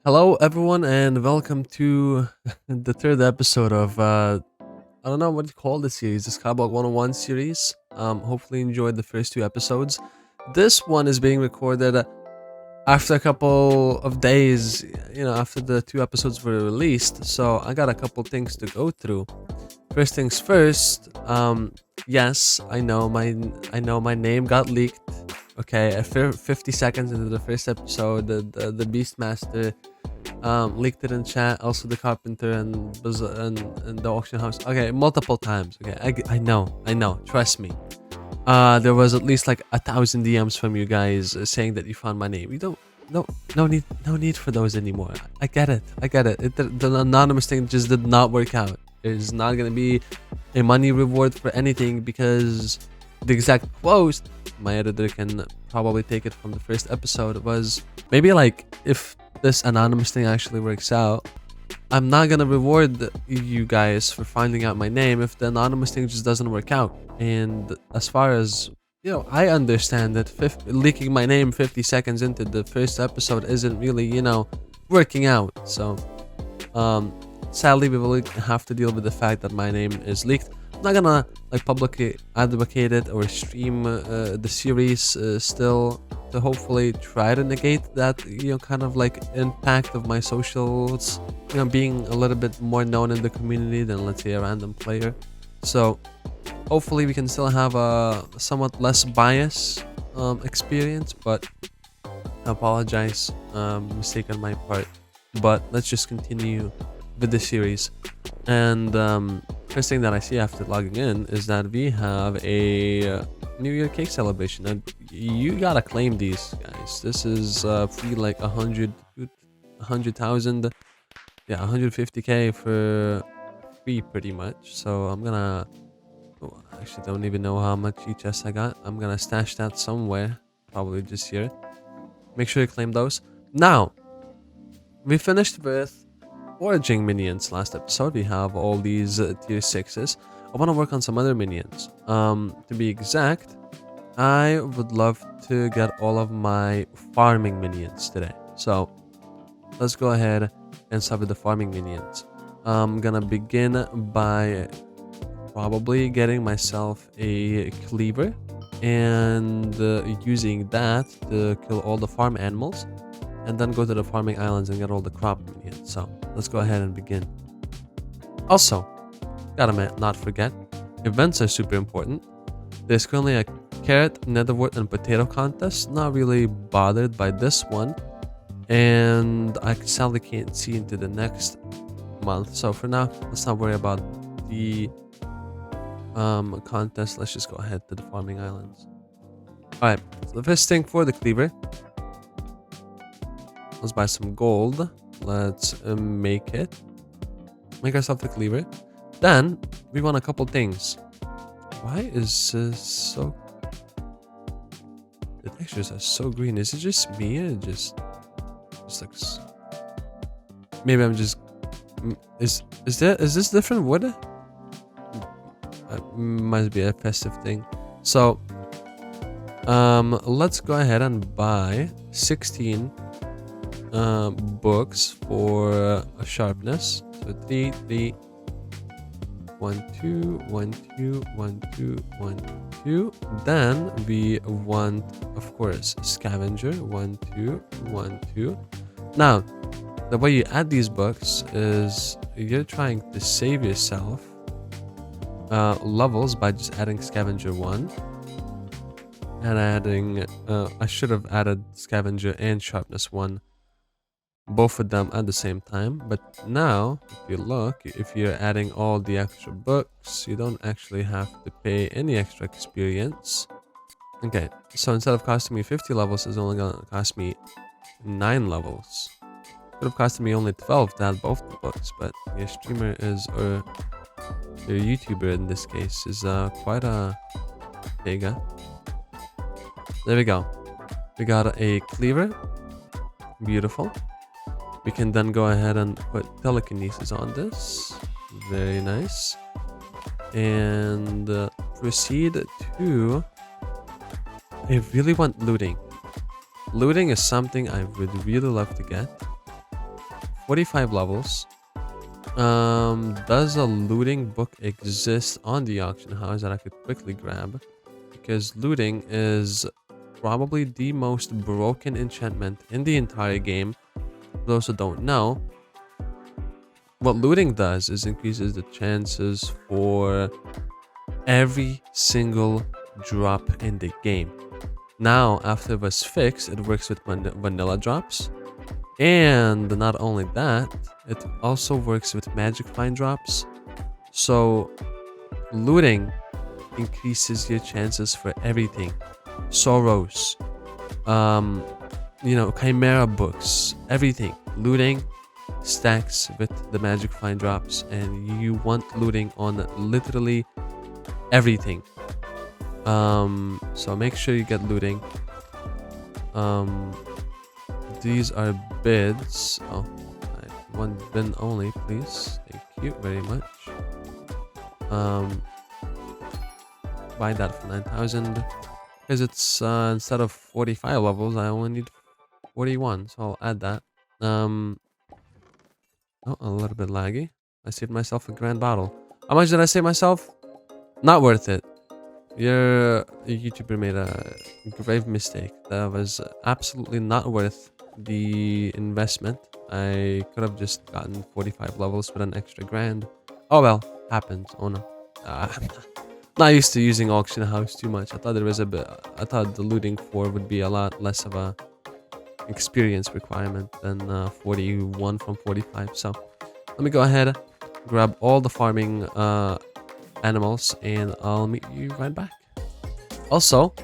Hello, everyone, and welcome to the third episode of I don't know what you call this series, the Skyblock 101 series. Hopefully, you enjoyed the first two episodes. This one is being recorded after a couple of days, after the two episodes were released. So I got a couple things to go through. First things first. Yes, I know my name got leaked. Okay, 50 seconds into the first episode, the Beastmaster leaked it in chat. Also, the carpenter and the auction house. Okay, multiple times. Okay, I know. Trust me. There was at least like 1,000 DMs from you guys saying that you found my name. You don't. No, no need for those anymore. I get it. The anonymous thing just did not work out. There's not gonna be a money reward for anything because the exact quote my editor can probably take it from the first episode was maybe like if this anonymous thing actually works out, I'm not gonna reward you guys for finding out my name if the anonymous thing just doesn't work out. And as far as I understand that leaking my name 50 seconds into the first episode isn't really, working out. So, sadly, we will have to deal with the fact that my name is leaked. I'm not gonna like publicly advocate it or stream the series still to hopefully try to negate that kind of like impact of my socials being a little bit more known in the community than, let's say, a random player. So hopefully we can still have a somewhat less bias experience, but I apologize, mistake on my part. But let's just continue with the series. And first thing that I see after logging in is that we have a New Year cake celebration, and you gotta claim these, guys. This is free, like 100,000, yeah, 150k for free, pretty much. So I'm gonna. Oh, I actually don't even know how much each I got. I'm gonna stash that somewhere, probably just here. Make sure you claim those. Now, we finished with foraging minions last episode. We have all these tier 6s. I want to work on some other minions. To be exact, I would love to get all of my farming minions today. So let's go ahead and start with the farming minions. I'm gonna begin by probably getting myself a cleaver and using that to kill all the farm animals, and then go to the farming islands and get all the crop minions. So let's go ahead and begin. Also, gotta not forget, events are super important. There's currently a carrot, netherwort, and potato contest. Not really bothered by this one, and I sadly can't see into the next month. So for now, let's not worry about the contest. Let's just go ahead to the farming islands. All right, so the first thing for the cleaver, let's buy some gold. Let's make ourselves the cleaver. Then we want a couple things. Why is this so? The textures are so green. Is it just me, or just looks? Maybe I'm just. Is this different wood? Must be a festive thing. So let's go ahead and buy 16 books for sharpness. So 3 3 1 2 1 2 1 2 1 2. Then we want, of course, scavenger 1 2 1 2. Now the way you add these books is you're trying to save yourself levels by just adding scavenger 1 and adding I should have added scavenger and sharpness 1, both of them at the same time. But now if you look, if you're adding all the extra books, you don't actually have to pay any extra experience. Okay, so instead of costing me 50 levels, it's only gonna cost me 9 levels. Could have costed me only 12 to add both the books, but your streamer is, or your YouTuber in this case, is quite a bigger. There we go. We got a cleaver. Beautiful. We can then go ahead and put telekinesis on this. Very nice. And proceed to... I really want looting. Looting is something I would really love to get. 45 levels. Does a looting book exist on the auction house that I could quickly grab? Because looting is probably the most broken enchantment in the entire game. For those who don't know, what looting does is increases the chances for every single drop in the game. Now, after it was fixed, it works with vanilla drops. And not only that, it also works with magic find drops. So, looting increases your chances for everything. Sorrows, chimera books, everything. Looting stacks with the magic find drops, and you want looting on literally everything. So make sure you get looting. These are bids. Oh, one bin only, please. Thank you very much. Buy that for 9,000 because it's instead of 45 levels, I only need 41, so I'll add that. Oh, a little bit laggy. I saved myself a grand bottle. How much did I save myself? Not worth it. Your YouTuber made a grave mistake. That was absolutely not worth the investment. I could have just gotten 45 levels with an extra grand. Oh well, happens. Oh no. Not used to using auction house too much. I thought there was a bit. I thought the looting 4 would be a lot less of a experience requirement than 41 from 45. So let me go ahead, grab all the farming animals, and I'll meet you right back. Also,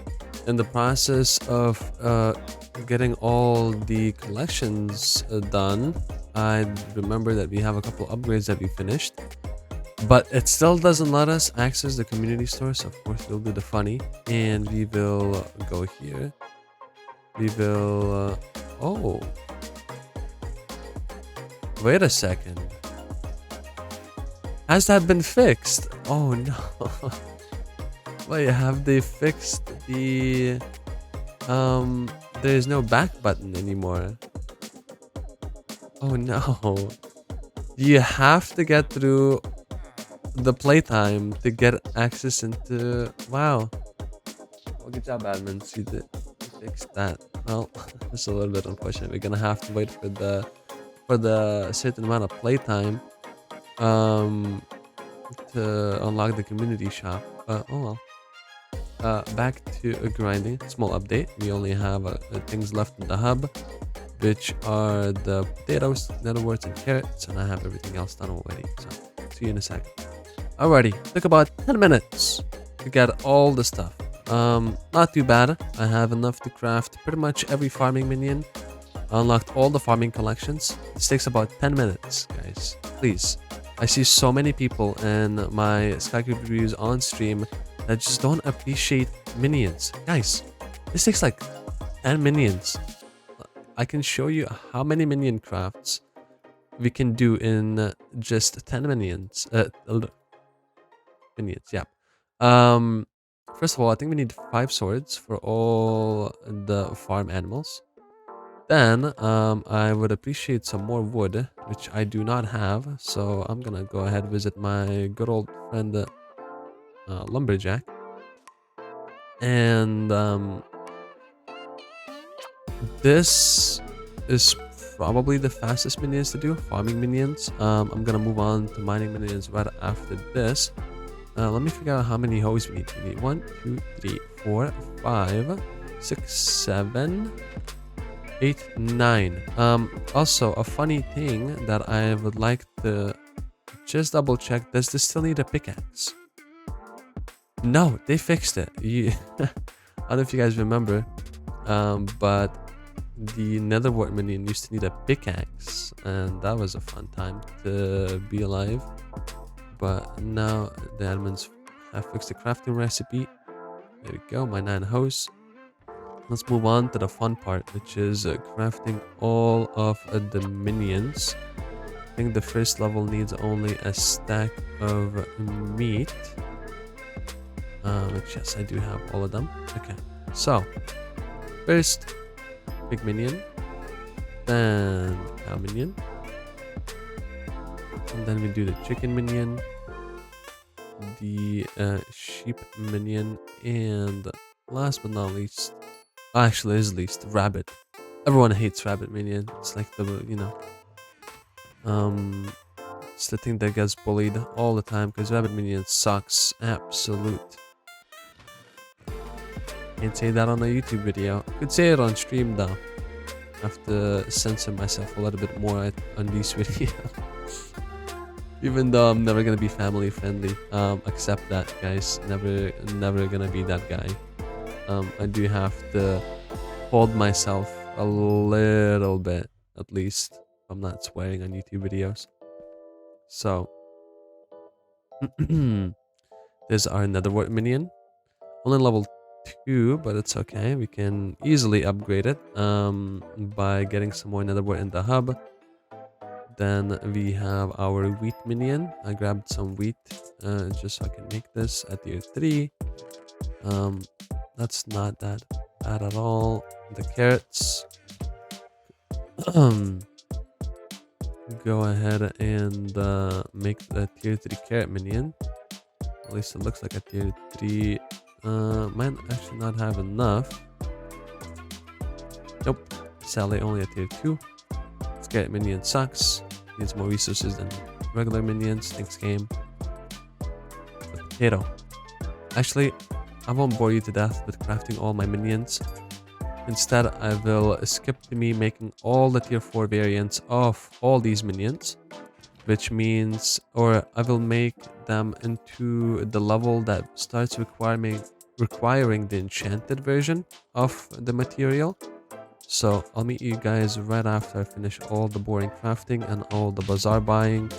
in the process of getting all the collections done, I remember that we have a couple upgrades that we finished, but it still doesn't let us access the community store. So of course we'll do the funny, and we will go here. We will oh, wait a second. Has that been fixed? Oh no. Wait, have they fixed the there's no back button anymore? Oh no. You have to get through the playtime to get access into. Wow. Well, good job, admins. You did fix that. Well, it's a little bit unfortunate. We're gonna have to wait for the certain amount of playtime to unlock the community shop. Oh well. Back to grinding. Small update. We only have things left in the hub, which are the potatoes, netherworts, and carrots, and I have everything else done already. So see you in a second. Alrighty, took about 10 minutes to get all the stuff. Not too bad. I have enough to craft pretty much every farming minion. I unlocked all the farming collections. This takes about 10 minutes, guys. Please. I see so many people in my Skycube reviews on stream that just don't appreciate minions. Guys, this takes like 10 minions. I can show you how many minion crafts we can do in just 10 minions. Minions, yeah. First of all, I think we need 5 swords for all the farm animals. Then, I would appreciate some more wood, which I do not have. So I'm gonna go ahead and visit my good old friend, Lumberjack. And, this is probably the fastest minions to do, farming minions. I'm gonna move on to mining minions right after this. Let me figure out how many hoes we need. We need 1, 2, 3, 4, 5, 6, 7, 8, 9. Also, a funny thing that I would like to just double check. Does this still need a pickaxe? No, they fixed it. I don't know if you guys remember, but the netherwort minion used to need a pickaxe, and that was a fun time to be alive. But now the admins have fixed the crafting recipe. There we go, my 9 hoes. Let's move on to the fun part, which is crafting all of the minions. I think the first level needs only a stack of meat. Which, yes, I do have all of them. Okay, so first pig minion, then cow minion, And then we do the chicken minion, the sheep minion, and last but not least, actually is least, rabbit. Everyone hates rabbit minion. It's like the, you know, it's the thing that gets bullied all the time because rabbit minion sucks. Absolute. Can't say that on a YouTube video. Could say it on stream though. I have to censor myself a little bit more on these videos. Even though I'm never gonna be family friendly. Accept that, guys. Never gonna be that guy. I do have to hold myself a little bit, at least. I'm not swearing on YouTube videos. So, there's our netherwort minion. Only level 2, but it's okay. We can easily upgrade it by getting some more netherwort in the hub. Then we have our wheat minion. I grabbed some wheat just so I can make this at tier 3. That's not that bad at all. The carrots. Go ahead and make the tier 3 carrot minion. At least it looks like a tier 3. Might actually not have enough. Nope. Sadly, only a tier 2. This carrot minion sucks. Needs more resources than regular minions. Thanks, game. The potato. Actually, I won't bore you to death with crafting all my minions. Instead, I will skip to me making all the tier 4 variants of all these minions. Which means, or I will make them into the level that starts requiring the enchanted version of the material. So I'll meet you guys right after I finish all the boring crafting and all the bazaar buying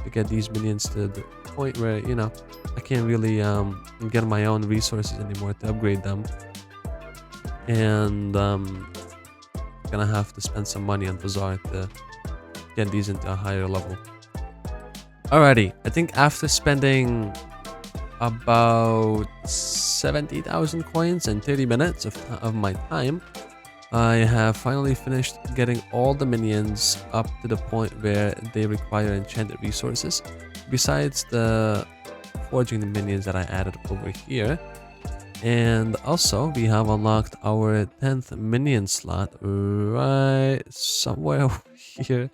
to get these minions to the point where, you know, I can't really get my own resources anymore to upgrade them. And gonna have to spend some money on bazaar to get these into a higher level. Alrighty, I think after spending about 70,000 coins and 30 minutes of my time, I have finally finished getting all the minions up to the point where they require enchanted resources. Besides the forging the minions that I added over here. And also, we have unlocked our 10th minion slot right somewhere over here.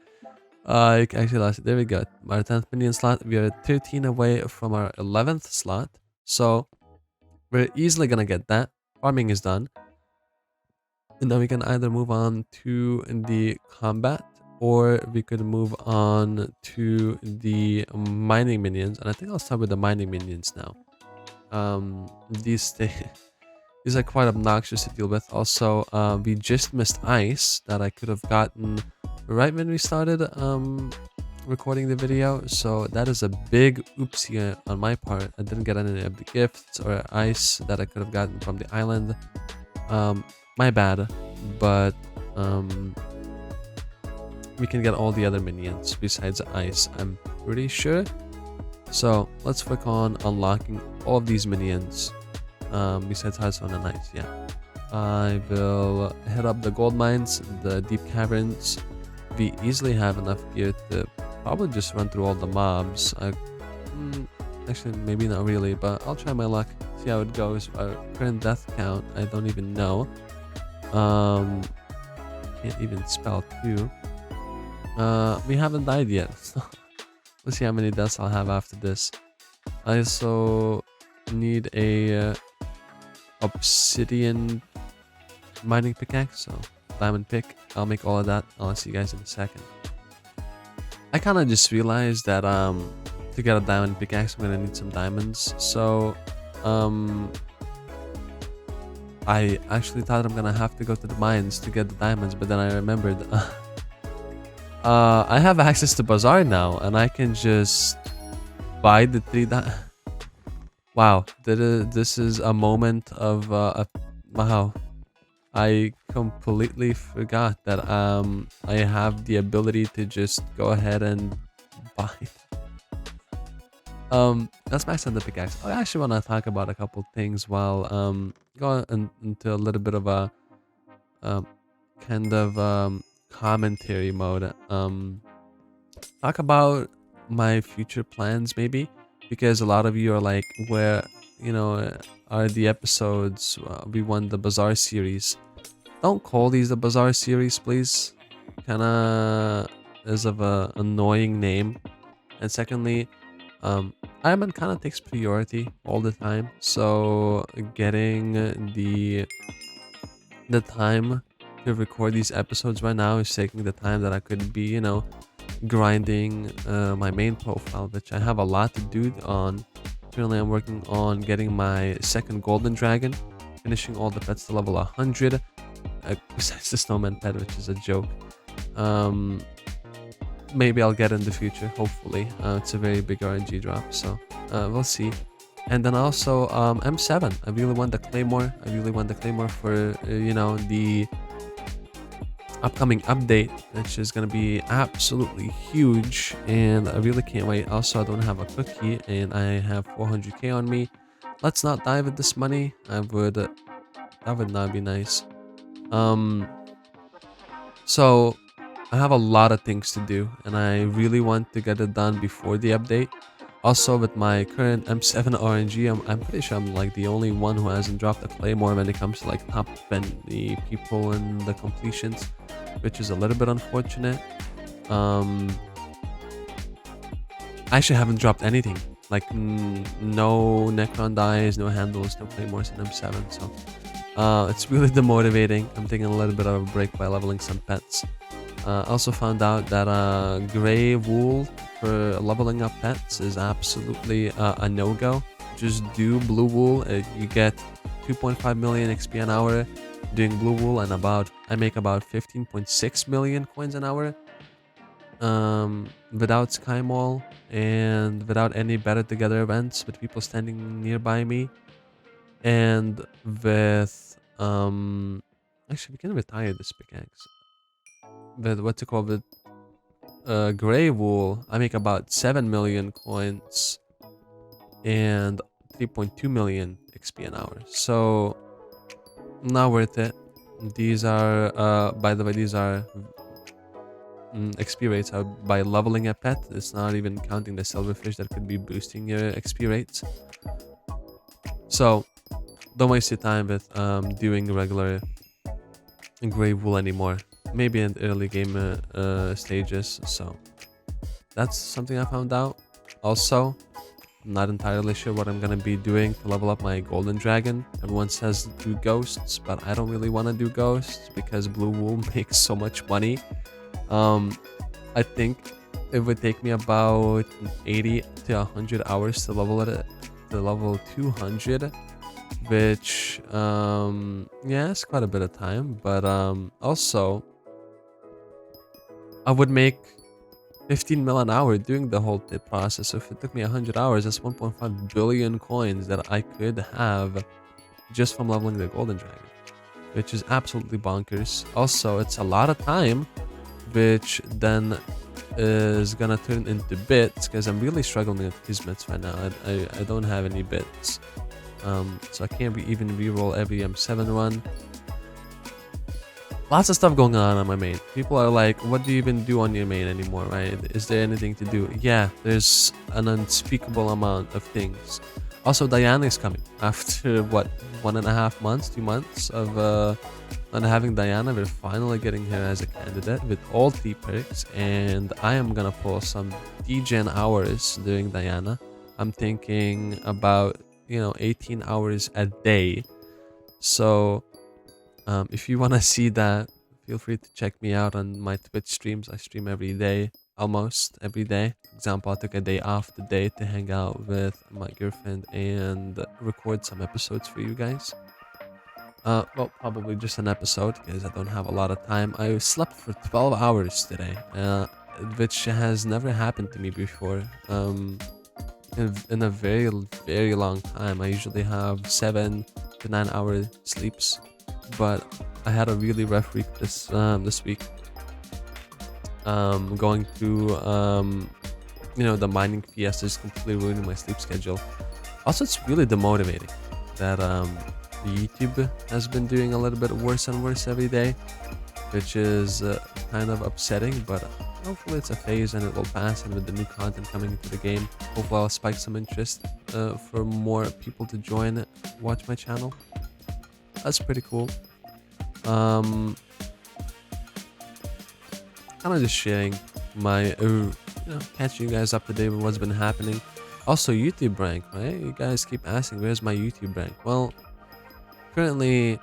Actually, there we go. Our 10th minion slot. We are 13 away from our 11th slot. So, we're easily gonna get that. Farming is done. And then we can either move on to the combat, or we could move on to the mining minions. And I think I'll start with the mining minions now. These are quite obnoxious to deal with. Also, we just missed ice that I could have gotten right when we started recording the video. So that is a big oopsie on my part. I didn't get any of the gifts or ice that I could have gotten from the island. My bad, but we can get all the other minions besides ice, I'm pretty sure. So let's work on unlocking all of these minions besides Hearthstone and ice. Yeah, I will head up the gold mines, the deep caverns. We easily have enough gear to probably just run through all the mobs. Actually, maybe not really, but I'll try my luck, see how it goes. Our current death count, I don't even know. Can't even spell too. We haven't died yet. So let's see how many deaths I'll have after this. I also need a obsidian mining pickaxe, so diamond pick. I'll make all of that. I'll see you guys in a second. I kind of just realized that to get a diamond pickaxe, I'm gonna need some diamonds. So I actually thought I'm gonna have to go to the mines to get the diamonds, but then I remembered I have access to bazaar now, and I can just buy the 3 Wow, this is a moment of wow. I completely forgot that I have the ability to just go ahead and buy it. Let's max on the pickaxe. I actually want to talk about a couple things while going into a little bit of a kind of commentary mode. Talk about my future plans maybe, because a lot of you are like, where, you know, are the episodes? We won the Bazaar series. Don't call these the Bazaar series, please. Kinda is of a annoying name. And secondly, Ironman kind of takes priority all the time, so getting the time to record these episodes right now is taking the time that I could be, you know, grinding my main profile, which I have a lot to do on. Currently, I'm working on getting my second golden dragon, finishing all the pets to level 100, besides the snowman pet, which is a joke. Um, Maybe I'll get in the future, hopefully. It's a very big RNG drop, so we'll see. And then also M7. I really want the Claymore. I really want the Claymore for, you know, the upcoming update, which is going to be absolutely huge. And I really can't wait. Also, I don't have a cookie and I have 400k on me. Let's not die with this money. That would not be nice. So I have a lot of things to do and I really want to get it done before the update. Also, with my current M7 RNG, I'm pretty sure I'm like the only one who hasn't dropped a claymore when it comes to like top 20 people in the completions, which is a little bit unfortunate. I actually haven't dropped anything, like no Necron dies, no handles, no claymores in M7, so it's really demotivating. I'm taking a little bit of a break by leveling some pets. Also found out that gray wool for leveling up pets is absolutely a no-go. Just do blue wool. You get 2.5 million XP an hour doing blue wool, and I make about 15.6 million coins an hour without Sky Mall and without any better together events with people standing nearby me, and with actually we can retire this pickaxe. With what's it called, with gray wool, I make about 7 million coins and 3.2 million XP an hour. So not worth it. These are by the way, these are XP rates are by leveling a pet. It's not even counting the silverfish that could be boosting your XP rates. So don't waste your time with doing regular gray wool anymore. Maybe in the early game stages. So that's something I found out. Also, I'm not entirely sure what I'm gonna be doing to level up my golden dragon. Everyone says do ghosts, but I don't really want to do ghosts because blue wool makes so much money. I think it would take me about 80 to 100 hours to level it to level 200, which yeah, it's quite a bit of time. But also I would make 15 mil an hour doing the whole process. So if it took me 100 hours, that's 1.5 billion coins that I could have just from leveling the golden dragon, which is absolutely bonkers. Also, it's a lot of time, which then is gonna turn into bits because I'm really struggling with kismets right now. I don't have any bits, so I can't even reroll every M7 run. Lots of stuff going on my main. People are like, what do you even do on your main anymore, right? Is there anything to do? Yeah, there's an unspeakable amount of things. Also, Diana is coming after what, 1.5 months, 2 months of not having Diana. We're finally getting her as a candidate with all 3 perks, and I am gonna pull some degen hours during Diana. I'm thinking about, you know, 18 hours a day. So if you want to see that, feel free to check me out on my Twitch streams. I stream every day, almost every day. For example, I took a day off today to hang out with my girlfriend and record some episodes for you guys. Well, probably just an episode because I don't have a lot of time. I slept for 12 hours today, which has never happened to me before. In a very, very long time. I usually have 7 to 9 hour sleeps. But I had a really rough week this week. Going through you know, the mining fiesta is completely ruining my sleep schedule. Also, it's really demotivating that YouTube has been doing a little bit worse and worse every day, which is kind of upsetting. But hopefully it's a phase and it will pass, and with the new content coming into the game, hopefully I'll spike some interest for more people to join watch my channel. That's pretty cool. Kind of just sharing my catching you guys up to date with what's been happening. Also, YouTube rank, right? You guys keep asking, where's my YouTube rank? Well, currently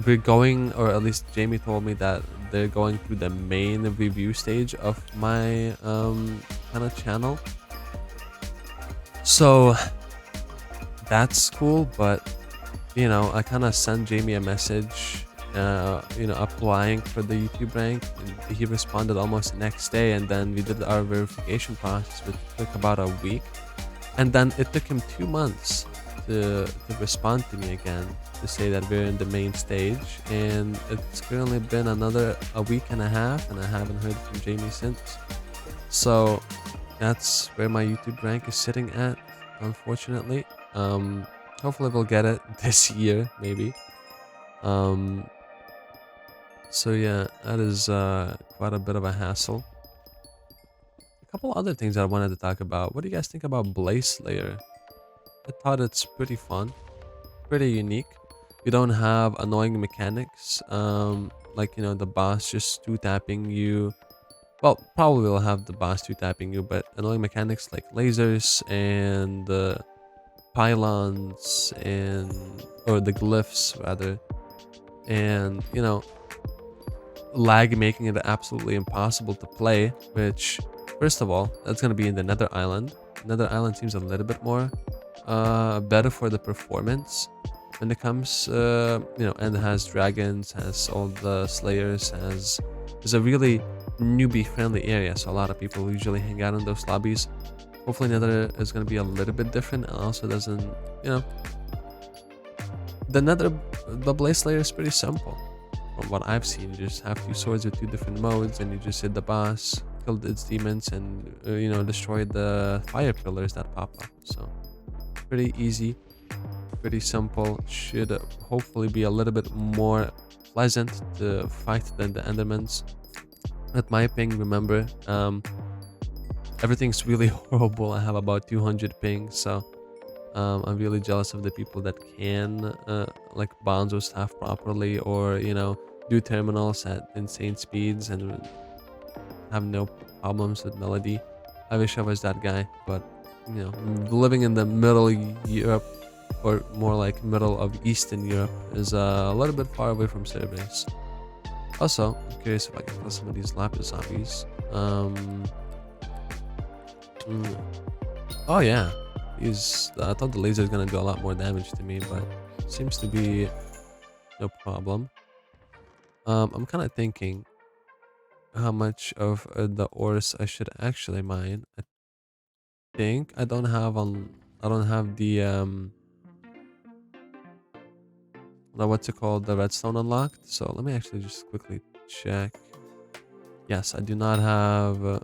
we're going, or at least Jamie told me that they're going through the main review stage of my kind of channel, so that's cool. But you know, I kind of sent Jamie a message applying for the YouTube rank, and he responded almost the next day, and then we did our verification process, which took about a week, and then it took him 2 months to respond to me again to say that we're in the main stage, and it's currently been a week and a half, and I haven't heard from Jamie since. So that's where my YouTube rank is sitting at, unfortunately. Hopefully we'll get it this year, maybe. So yeah, that is quite a bit of a hassle. A couple other things I wanted to talk about. What do you guys think about Blaze Slayer? I thought it's pretty fun, pretty unique. You don't have annoying mechanics, like, you know, the boss just 2-tapping you. Well, probably will have the boss 2-tapping you, but annoying mechanics like lasers and pylons or the glyphs rather, and you know, lag making it absolutely impossible to play. Which, first of all, that's gonna be in the Nether Island. Nether Island seems a little bit more better for the performance when it comes, and has dragons, has all the slayers, is a really newbie friendly area, so a lot of people usually hang out in those lobbies. Hopefully Nether is going to be a little bit different, and also doesn't, the Blaze Slayer is pretty simple from what I've seen. You just have 2 swords with 2 different modes, and you just hit the boss, kill its demons, and destroy the fire pillars that pop up. So pretty easy, pretty simple. Should hopefully be a little bit more pleasant to fight than the Endermans. At my ping, remember, everything's really horrible. I have about 200 ping, so I'm really jealous of the people that can like bonzo stuff properly, or do terminals at insane speeds and have no problems with melody. I wish I was that guy, but living in the middle Europe, or more like middle of Eastern Europe, is a little bit far away from servers. Also, I'm curious if I can kill some of these lapis zombies. Oh yeah, I thought the laser is gonna do a lot more damage to me, but seems to be no problem. I'm kind of thinking how much of the ores I should actually mine. I think I don't have the what's it called, the redstone unlocked. So let me actually just quickly check. Yes, I do not have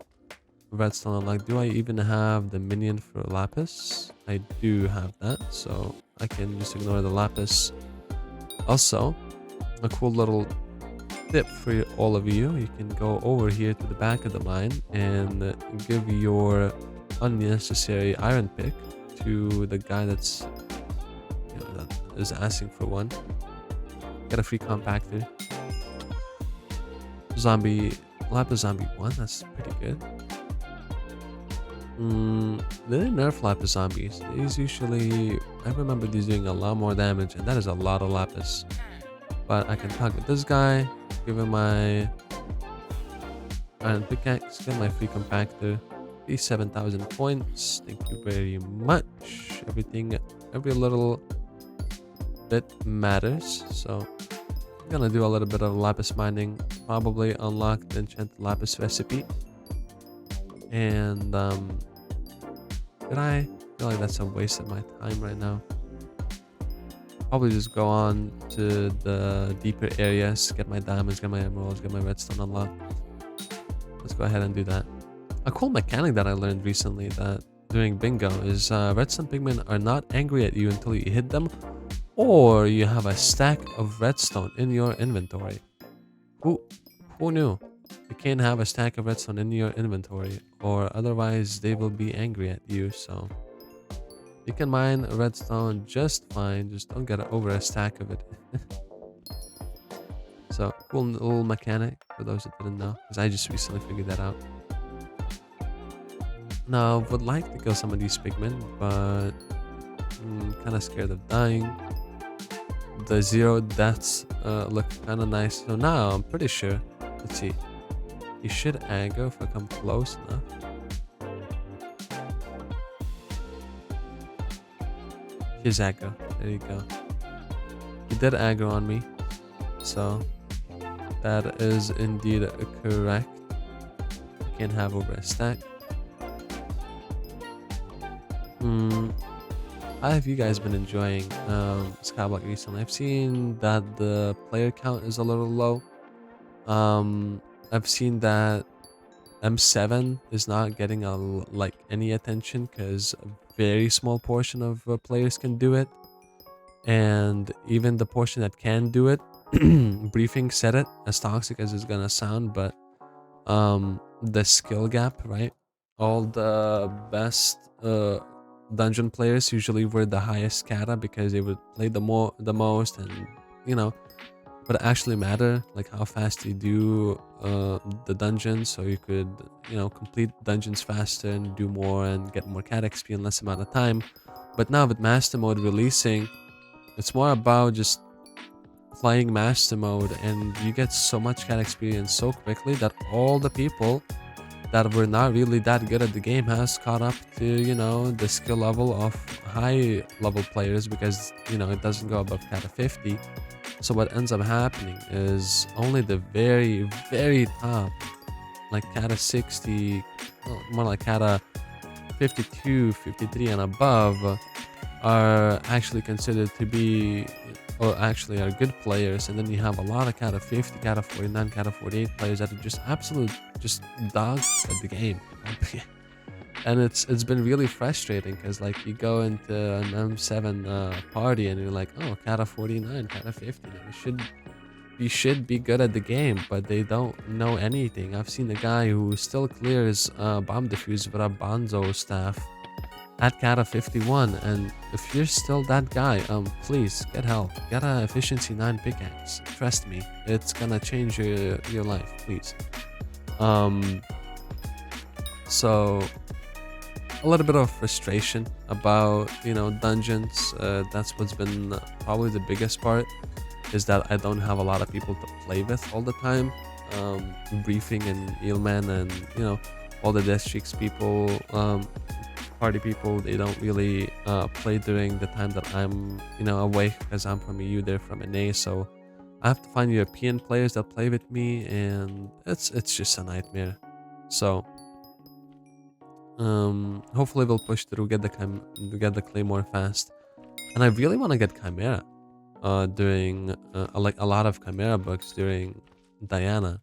redstone unlocked. Do I even have the minion for lapis? I do have that, so I can just ignore the lapis. Also, a cool little tip for all of you: you can go over here to the back of the mine and give your unnecessary iron pick to the guy that is asking for one. Get a free compactor. Lapis zombie 1, that's pretty good. They didn't nerf lapis zombies. These usually, I remember these doing a lot more damage, and that is a lot of lapis. But I can talk with this guy, give him my iron pickaxe, get my free compactor. These 7,000 points. Thank you very much. Every little bit matters. So I'm gonna do a little bit of lapis mining, probably unlock the enchanted lapis recipe. And I feel like that's a waste of my time right now. Probably just go on to the deeper areas, get my diamonds, get my emeralds, get my redstone unlocked. Let's go ahead and do that. A cool mechanic that I learned recently that during bingo is redstone pigmen are not angry at you until you hit them, or you have a stack of redstone in your inventory. Who, who knew? You can't have a stack of redstone in your inventory, or otherwise they will be angry at you. So you can mine redstone just fine. Just don't get over a stack of it. So cool little mechanic for those that didn't know, because I just recently figured that out. Now, would like to kill some of these pigmen, but kind of scared of dying. The 0 deaths look kind of nice. So now I'm pretty sure. Let's see. He should aggro if I come close enough. He's aggro. There you go. He did aggro on me. So that is indeed correct. I can't have over a stack. How have you guys been enjoying Skyblock recently? I've seen that the player count is a little low. I've seen that M7 is not getting like any attention because a very small portion of players can do it, and even the portion that can do it, briefing said it, as toxic as it's gonna sound, but the skill gap, right? All the best dungeon players usually were the highest kata because they would play the most, and you know, but it actually matter like how fast you do the dungeons, so you could, you know, complete dungeons faster and do more and get more cat XP in less amount of time. But now with master mode releasing, it's more about just playing master mode, and you get so much cat experience so quickly that all the people that were not really that good at the game has caught up to, you know, the skill level of high level players, because, you know, it doesn't go above kata 50. So what ends up happening is only the very, very top, like kata 60, well, more like kata 52, 53 and above, are actually considered to be, or actually are good players. And then you have a lot of kata 50, kata 49, kata 48 players that are just absolute just dogs at the game. And it's been really frustrating because, like, you go into an M7 party and you're like, oh, kata 49, kata 50, you should be good at the game, but they don't know anything. I've seen a guy who still clears bomb defuse with a Bonzo staff at kata 51, and if you're still that guy, please get help. Get a efficiency 9 pickaxe. Trust me, it's gonna change your life, please. So a little bit of frustration about, you know, dungeons. That's what's been probably the biggest part, is that I don't have a lot of people to play with all the time. Briefing and Eelman and, you know, all the Death Streaks people, party people, they don't really play during the time that I'm, you know, away, because I'm from EU, they're from NA. So I have to find European players that play with me, and it's just a nightmare. So hopefully we'll push through, get the claymore fast, and I really want to get chimera during like a lot of chimera books during Diana.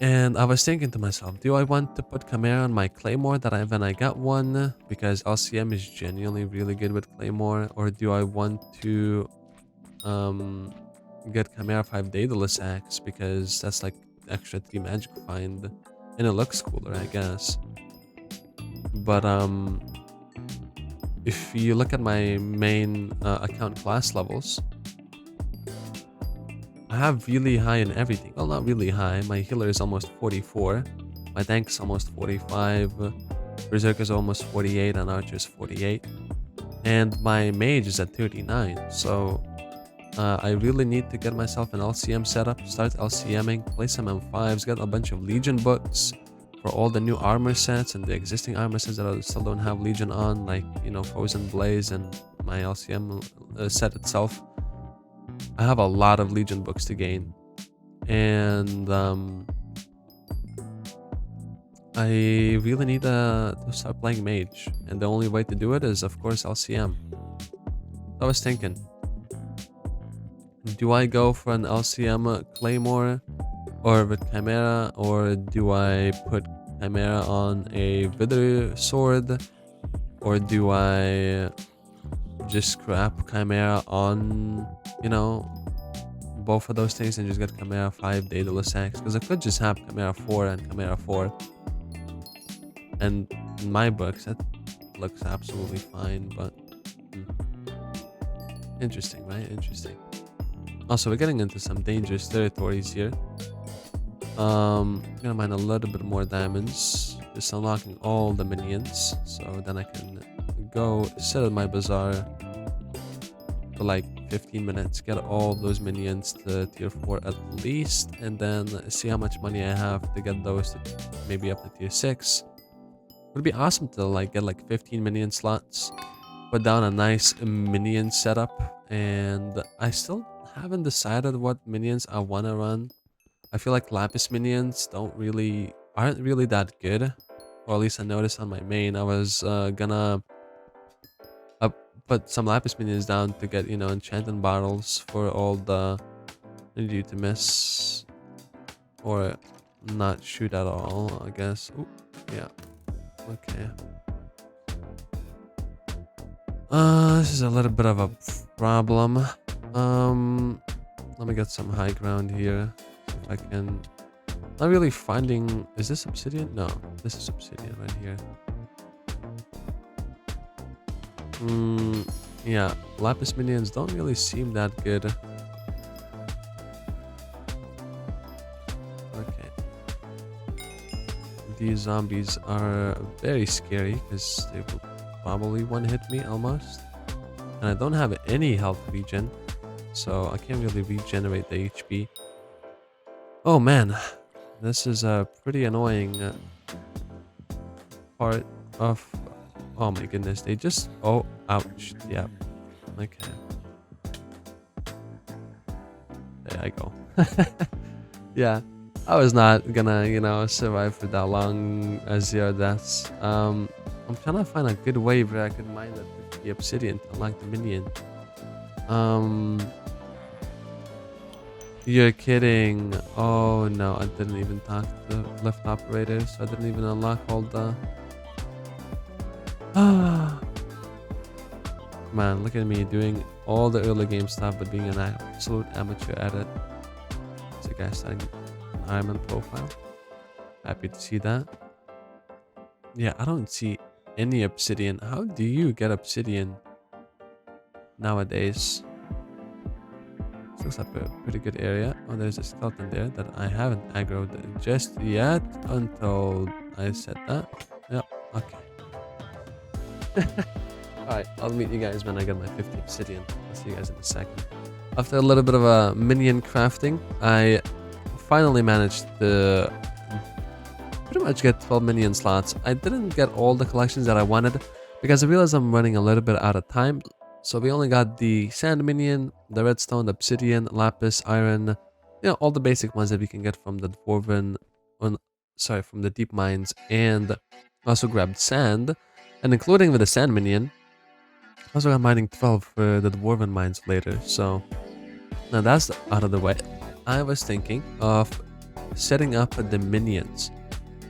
And I was thinking to myself, do I want to put chimera on my claymore when I got one, because LCM is genuinely really good with claymore, or do I want to get chimera 5 Daedalus axe, because that's like extra 3 magic find, and it looks cooler, I guess. But if you look at my main account class levels, I have really high in everything. Well, not really high. My healer is almost 44. My tank is almost 45. Berserker is almost 48, and Archer is 48. And my mage is at 39. So I really need to get myself an LCM setup, start LCMing, play some M5s, get a bunch of Legion books for all the new armor sets and the existing armor sets that I still don't have Legion on, like, you know, Frozen Blaze and my LCM set itself. I have a lot of Legion books to gain, and I really need to start playing mage, and the only way to do it is, of course, LCM. So I was thinking, do I go for an LCM claymore or with chimera, or do I put chimera on a wither sword, or do I just scrap chimera on, you know, both of those things and just get Chimera 5 Daedalus Axe, because I could just have Chimera 4 and Chimera 4, and in my books that looks absolutely fine, but interesting, right? Interesting. Also, we're getting into some dangerous territories here. I'm gonna mine a little bit more diamonds, just unlocking all the minions, so then I can go sit at my bazaar for like 15 minutes, get all those minions to tier 4 at least, and then see how much money I have to get those to maybe up to tier 6. It would be awesome to like get like 15 minion slots, put down a nice minion setup, and I still haven't decided what minions I want to run. I feel like Lapis minions aren't really that good, or at least I noticed on my main. I was gonna put some Lapis minions down to get, you know, enchanted bottles for all the I need you to miss or not shoot at all, I guess. Ooh, yeah. Okay. This is a little bit of a problem. Let me get some high ground here. See if I can. Not really finding. Is this obsidian? No, this is obsidian right here. Yeah, Lapis minions don't really seem that good. Okay. These zombies are very scary because they will probably one-hit me almost. And I don't have any health regen, so I can't really regenerate the HP. Oh man, this is a pretty annoying part of... Oh my goodness, they just... Oh, ouch. Yeah. Okay. There I go. Yeah, I was not gonna, you know, survive for that long as zero deaths. I'm trying to find a good way where I could mine the obsidian to unlock the minion. You're kidding. Oh no, I didn't even talk to the lift operator, so I didn't even unlock all the... Man, look at me doing all the early game stuff but being an absolute amateur at it. So guys, starting an Ironman profile. Happy to see that. Yeah, I don't see any obsidian. How do you get obsidian nowadays? This looks like a pretty good area. Oh, there's a skeleton there that I haven't aggroed just yet until I said that. Yeah, okay. Alright, I'll meet you guys when I get my 50 obsidian. I'll see you guys in a second. After a little bit of a minion crafting, I finally managed to pretty much get 12 minion slots. I didn't get all the collections that I wanted because I realized I'm running a little bit out of time. So we only got the sand minion, the redstone, the obsidian, lapis, iron, you know, all the basic ones that we can get from the dwarven, from the deep mines, and also grabbed sand, and including with the sand minion, I also got mining 12 for the dwarven mines later. So now that's out of the way. I was thinking of setting up the minions.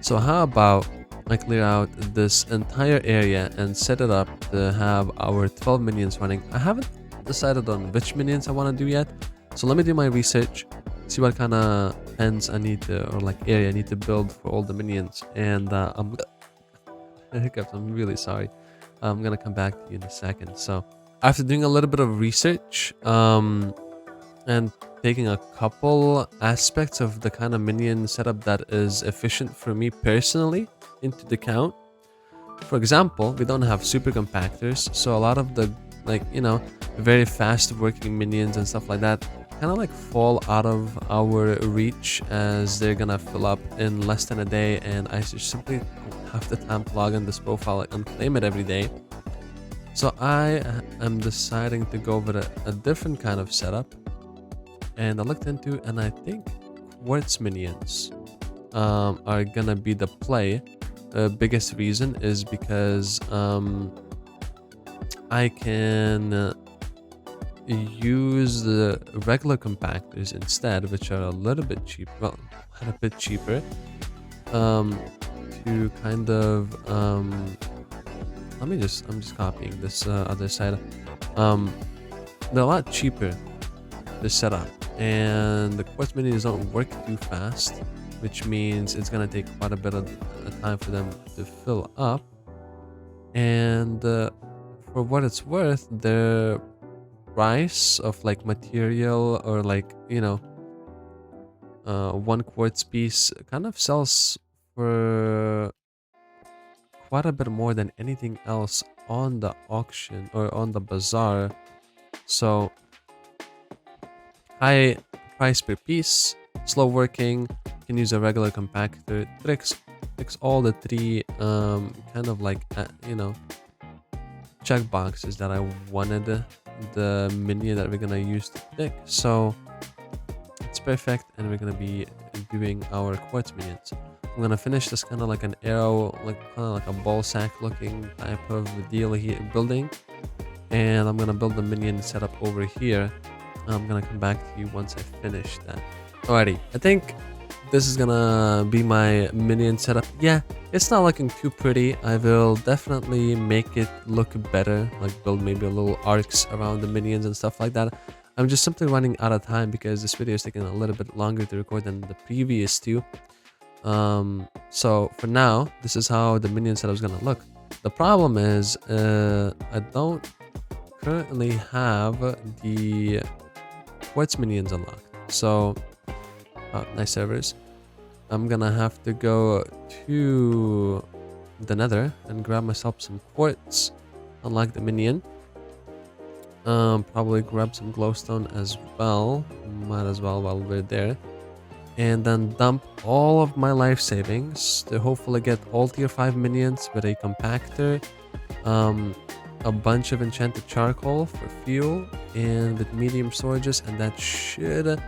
So how about I clear out this entire area and set it up to have our 12 minions running. I haven't decided on which minions I want to do yet, so let me do my research, see what kind of pens I need to, or like area I need to build for all the minions. And I'm hiccups, I'm really sorry. I'm gonna come back to you in a second. So after doing a little bit of research and taking a couple aspects of the kind of minion setup that is efficient for me personally into the count. For example, we don't have super compactors, so a lot of the, like, you know, very fast working minions and stuff like that kind of like fall out of our reach, as they're gonna fill up in less than a day, and I just simply don't have the time to log in this profile and claim it every day. So I am deciding to go with a different kind of setup, and I looked into, and I think quartz minions are gonna be the play. The biggest reason is because I can use the regular compactors instead, which are a little bit cheap, well, a bit cheaper, to kind of I'm just copying this other side. They're a lot cheaper to set up, and the quartz minions don't work too fast, which means it's gonna take quite a bit of time for them to fill up. And for what it's worth, the price of like material, or like, you know, one quartz piece kind of sells for quite a bit more than anything else on the auction or on the bazaar. So high price per piece, slow working, can use a regular compactor, ticks all the three kind of like you know, check boxes that I wanted the minion that we're gonna use to tick. So it's perfect, and we're gonna be doing our quartz minions. I'm gonna finish this kind of like an arrow, like kind of like a ball sack looking type of deal here building, and I'm gonna build the minion setup over here. I'm gonna come back to you once I finish that. Alrighty, I think this is gonna be my minion setup. Yeah, it's not looking too pretty. I will definitely make it look better, like build maybe a little arcs around the minions and stuff like that. I'm just simply running out of time because this video is taking a little bit longer to record than the previous two. So for now, this is how the minion setup is gonna look. The problem is I don't currently have the quartz minions unlocked. So nice servers. I'm gonna have to go to the nether and grab myself some quartz, unlock the minion. Probably grab some glowstone as well, might as well while we're there, and then dump all of my life savings to hopefully get all tier 5 minions with a compactor, a bunch of enchanted charcoal for fuel, and with medium storages, and that should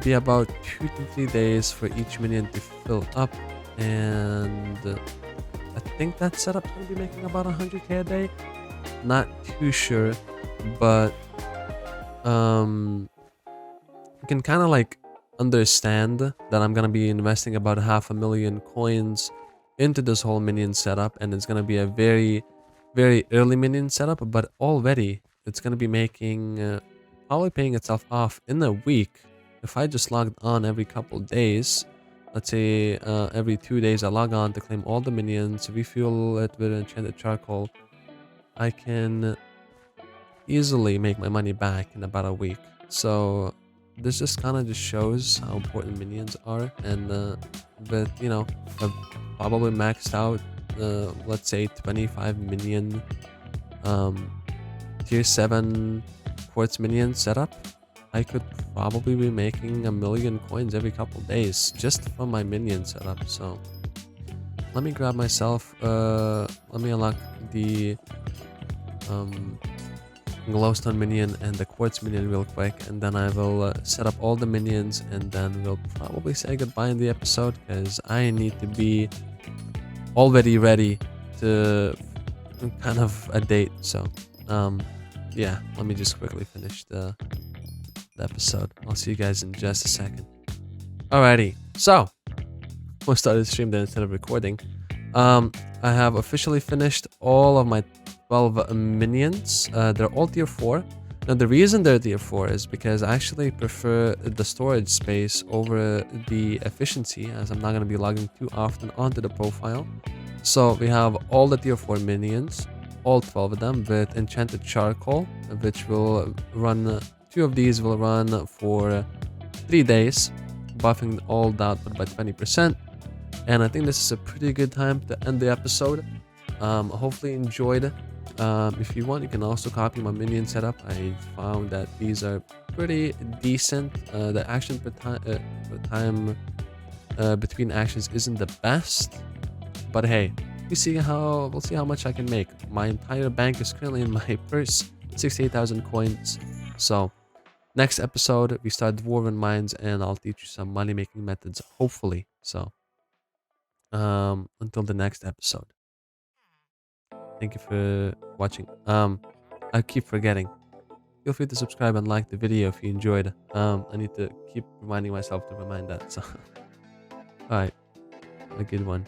be about 2 to 3 days for each minion to fill up. And I think that setup's gonna be making about 100k a day, not too sure, but you can kind of like understand that I'm gonna be investing about 500,000 coins into this whole minion setup, and it's gonna be a very early minion setup, but already it's gonna be making probably paying itself off in a week. If I just logged on every couple days, let's say every 2 days I log on to claim all the minions, refuel it with enchanted charcoal, I can easily make my money back in about a week. So this just kind of just shows how important minions are. And but you know, I've probably maxed out let's say 25 minion tier 7 quartz minion setup. I could probably be making 1,000,000 coins every couple days just from my minion setup. So let me grab myself let me unlock the glowstone minion and the quartz minion real quick, and then I will set up all the minions, and then we'll probably say goodbye in the episode because I need to be already ready to kind of a date. So yeah, let me just quickly finish the episode. I'll see you guys in just a second. Alrighty, so we'll start the stream then instead of recording. I have officially finished all of my 12 minions. They're all tier 4. Now the reason they're tier 4 is because I actually prefer the storage space over the efficiency, as I'm not going to be logging too often onto the profile. So we have all the tier 4 minions, all 12 of them, with enchanted charcoal, which will run, 2 of these will run for 3 days, buffing all the output by 20%. And I think this is a pretty good time to end the episode. Hopefully you enjoyed. If you want, you can also copy my minion setup. I found that these are pretty decent. The action per time between actions isn't the best, but hey, we'll see how much I can make. My entire bank is currently in my purse, 68,000 coins. So next episode we start dwarven mines, and I'll teach you some money making methods, hopefully. So until the next episode, thank you for watching. I keep forgetting, feel free to subscribe and like the video if you enjoyed. I need to keep reminding myself to remind that. So all right, have a good one.